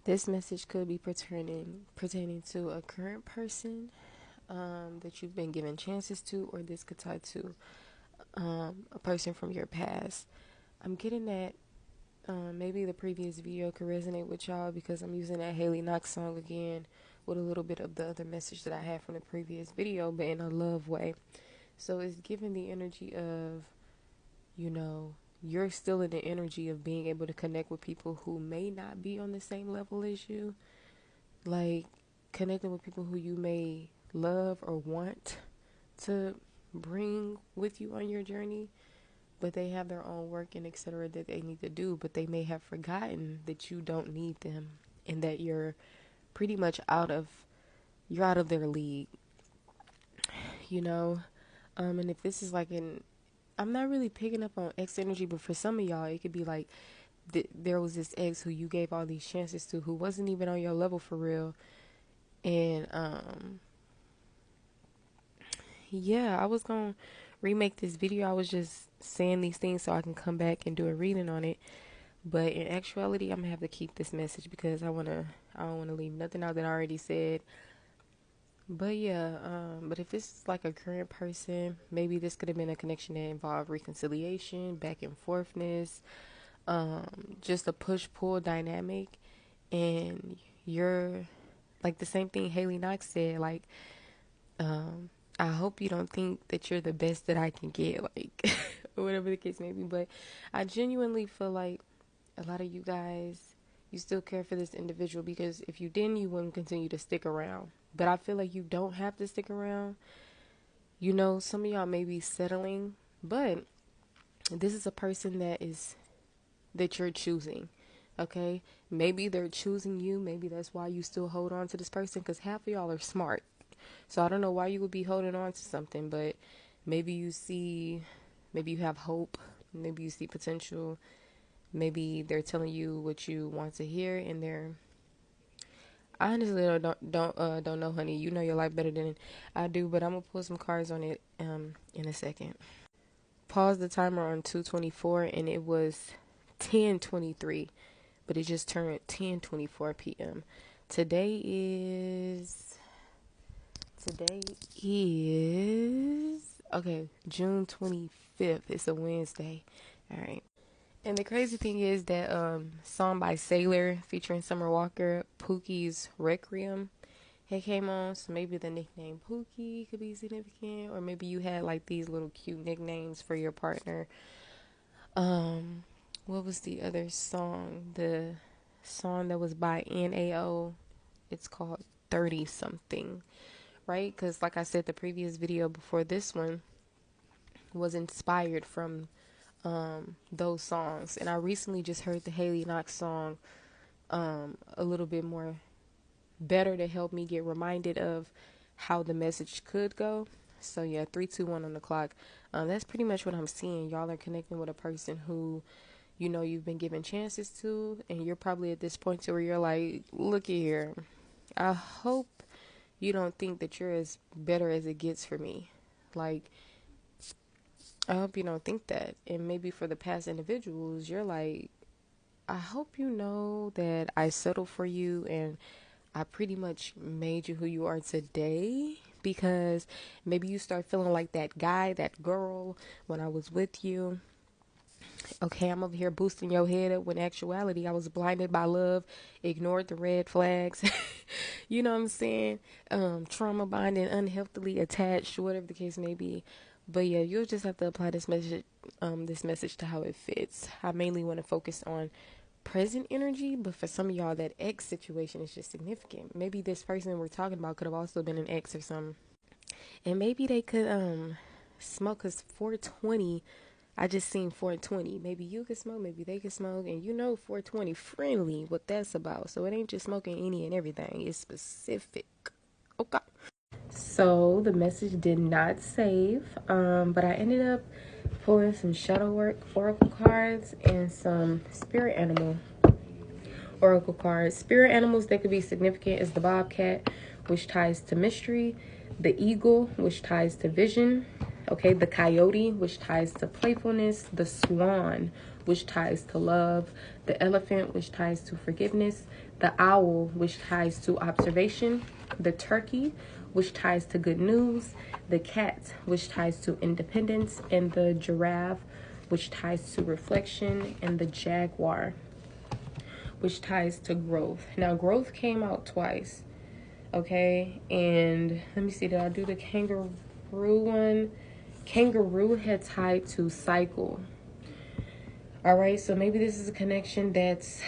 This message could be pertaining to a current person that you've been given chances to, or this could tie to a person from your past. I'm getting that maybe the previous video could resonate with y'all because I'm using that Haley Knox song again with a little bit of the other message that I had from the previous video, but in a love way. So it's giving the energy of, you know, you're still in the energy of being able to connect with people who may not be on the same level as you. Like connecting with people who you may love or want to bring with you on your journey, but they have their own work and etc. that they need to do, but they may have forgotten that you don't need them and that you're pretty much out of their league, you know. And if this is like I'm not really picking up on ex energy, but for some of y'all, it could be like there was this ex who you gave all these chances to, who wasn't even on your level for real, and yeah, I was gonna remake this video. I was just saying these things so I can come back and do a reading on it. But in actuality, I'm gonna have to keep this message because I don't wanna leave nothing out that I already said. But yeah, but if this is like a current person, maybe this could have been a connection that involved reconciliation, back and forthness, just a push pull dynamic, and you're like the same thing Haley Knox said, like, I hope you don't think that you're the best that I can get, like, or whatever the case may be. But I genuinely feel like a lot of you guys, you still care for this individual because if you didn't, you wouldn't continue to stick around. But I feel like you don't have to stick around. You know, some of y'all may be settling, but this is a person that you're choosing. Okay, maybe they're choosing you. Maybe that's why you still hold on to this person because half of y'all are smart. So I don't know why you would be holding on to something, but maybe you see, maybe you have hope, maybe you see potential, maybe they're telling you what you want to hear, and they're I honestly don't know, honey. You know your life better than I do, but I'm gonna pull some cards on it in a second. Pause the timer on 2:24, and it was 10:23, but it just turned 10:24 p.m. Today is Today is okay, June 25th. It's a Wednesday. All right. And the crazy thing is that song by Sailor featuring Summer Walker, Pookie's Requiem, it came on. So maybe the nickname Pookie could be significant, or maybe you had like these little cute nicknames for your partner. What was the other song? The song that was by NAO. It's called 30 something, right? Because, like I said, the previous video before this one was inspired from those songs. And I recently just heard the Haley Knox song a little bit more better to help me get reminded of how the message could go. So, yeah, 3, 2, 1 on the clock. That's pretty much what I'm seeing. Y'all are connecting with a person who you know you've been given chances to, and you're probably at this point to where you're like, look here, I hope you don't think that you're as better as it gets for me. Like, I hope you don't think that. And maybe for the past individuals, you're like, I hope you know that I settled for you and I pretty much made you who you are today, because maybe you start feeling like that guy, that girl when I was with you. Okay, I'm over here boosting your head up when actuality I was blinded by love, ignored the red flags. You know what I'm saying? Trauma bonding, unhealthily attached, whatever the case may be. But yeah, you'll just have to apply this message to how it fits. I mainly want to focus on present energy, but for some of y'all, that ex situation is just significant. Maybe this person we're talking about could have also been an ex or something, and maybe they could smoke. Cause 420, I just seen 420. Maybe you could smoke, maybe they could smoke, and you know 420 friendly, what that's about. So it ain't just smoking any and everything. It's specific. Okay. So the message did not save, but I ended up pulling some shadow work oracle cards and some spirit animal oracle cards. Spirit animals that could be significant is the bobcat, which ties to mystery, the eagle, which ties to vision, okay, the coyote, which ties to playfulness, the swan, which ties to love, the elephant, which ties to forgiveness, the owl, which ties to observation, the turkey, which ties to good news, the cat, which ties to independence, and the giraffe, which ties to reflection, and the jaguar, which ties to growth. Now, growth came out twice, okay? And let me see, did I do the kangaroo one? Kangaroo had tied to cycle. All right, so maybe this is a connection that's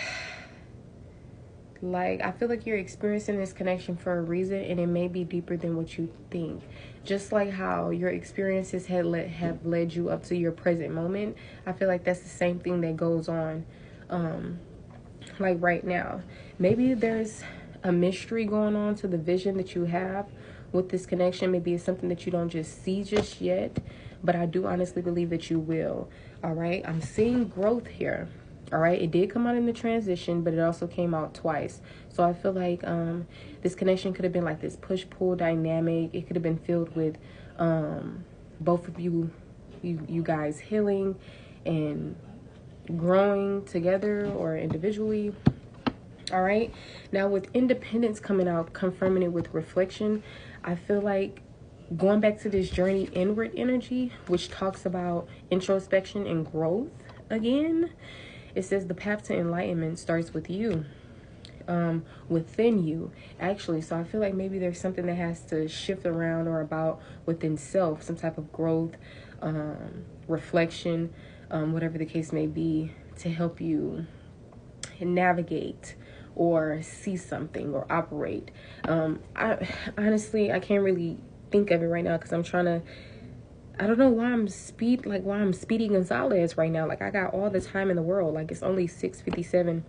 like, I feel like you're experiencing this connection for a reason, and it may be deeper than what you think. Just like how your experiences have led you up to your present moment, I feel like that's the same thing that goes on like right now. Maybe there's a mystery going on to the vision that you have with this connection. Maybe it's something that you don't just see just yet, but I do honestly believe that you will. All right, I'm seeing growth here. All right, it did come out in the transition, but it also came out twice. So I feel like this connection could have been like this push-pull dynamic. It could have been filled with both of you guys healing and growing together or individually. All right, now with independence coming out, confirming it with reflection, I feel like going back to this journey inward energy, which talks about introspection and growth again. It says the path to enlightenment starts with you, within you, actually. So I feel like maybe there's something that has to shift around or about within self, some type of growth, reflection, whatever the case may be, to help you navigate or see something or operate. I honestly, I can't really think of it right now because I'm trying to, I don't know why I'm Speedy Gonzalez right now. Like, I got all the time in the world. Like, it's only 6:57.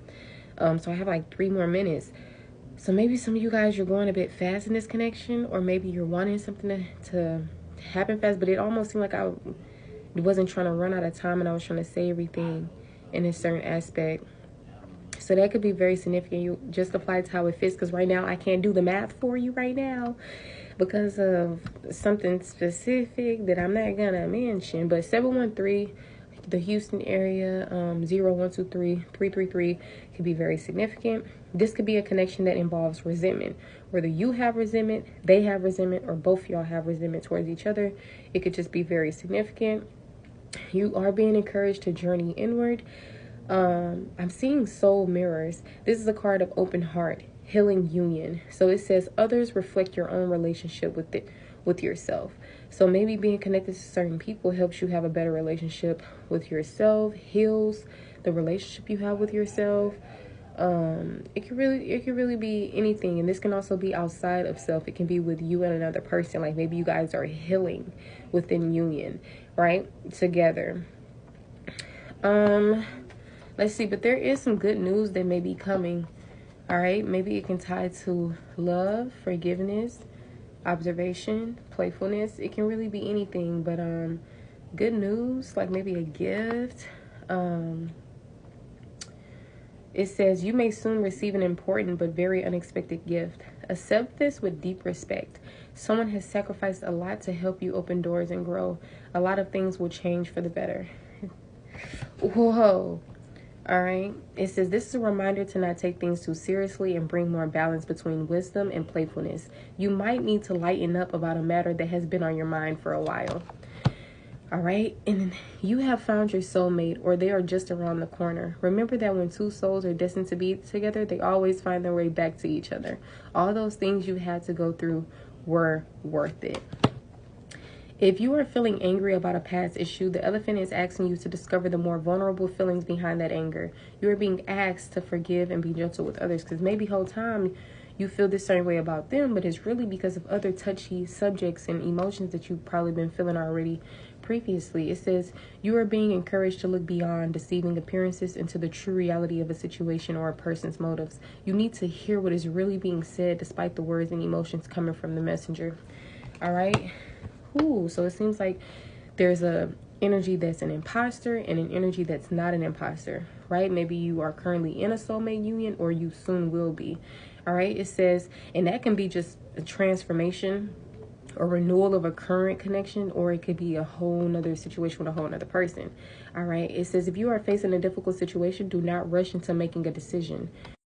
So I have like 3 more minutes. So maybe some of you guys, you're going a bit fast in this connection, or maybe you're wanting something to happen fast, but it almost seemed like I wasn't trying to run out of time and I was trying to say everything in a certain aspect. So that could be very significant. You just apply it to how it fits, because right now I can't do the math for you right now because of something specific that I'm not gonna mention. But 713, the Houston area, 0123-333 could be very significant. This could be a connection that involves resentment. Whether you have resentment, they have resentment, or both y'all have resentment towards each other, it could just be very significant. You are being encouraged to journey inward. I'm seeing soul mirrors. This is a card of open heart, healing union. So it says others reflect your own relationship with yourself. So maybe being connected to certain people helps you have a better relationship with yourself, heals the relationship you have with yourself. It could really be anything, and this can also be outside of self. It can be with you and another person. Like, maybe you guys are healing within union, right, together. Let's see, but there is some good news that may be coming. All right, maybe it can tie to love, forgiveness, observation, playfulness. It can really be anything, but good news, like maybe a gift. It says you may soon receive an important but very unexpected gift. Accept this with deep respect. Someone has sacrificed a lot to help you open doors and grow. A lot of things will change for the better. Whoa. All right. It says this is a reminder to not take things too seriously and bring more balance between wisdom and playfulness. You might need to lighten up about a matter that has been on your mind for a while. All right. And you have found your soulmate, or they are just around the corner. Remember that when two souls are destined to be together, they always find their way back to each other. All those things you had to go through were worth it. If you are feeling angry about a past issue, the elephant is asking you to discover the more vulnerable feelings behind that anger. You are being asked to forgive and be gentle with others, because maybe whole time you feel this certain way about them, but it's really because of other touchy subjects and emotions that you've probably been feeling already previously. It says you are being encouraged to look beyond deceiving appearances into the true reality of a situation or a person's motives. You need to hear what is really being said despite the words and emotions coming from the messenger. All right. Ooh, so it seems like there's a energy that's an imposter and an energy that's not an imposter, right? Maybe you are currently in a soulmate union, or you soon will be. All right. It says, and that can be just a transformation a renewal of a current connection, or it could be a whole nother situation with a whole nother person. All right. It says, if you are facing a difficult situation, do not rush into making a decision.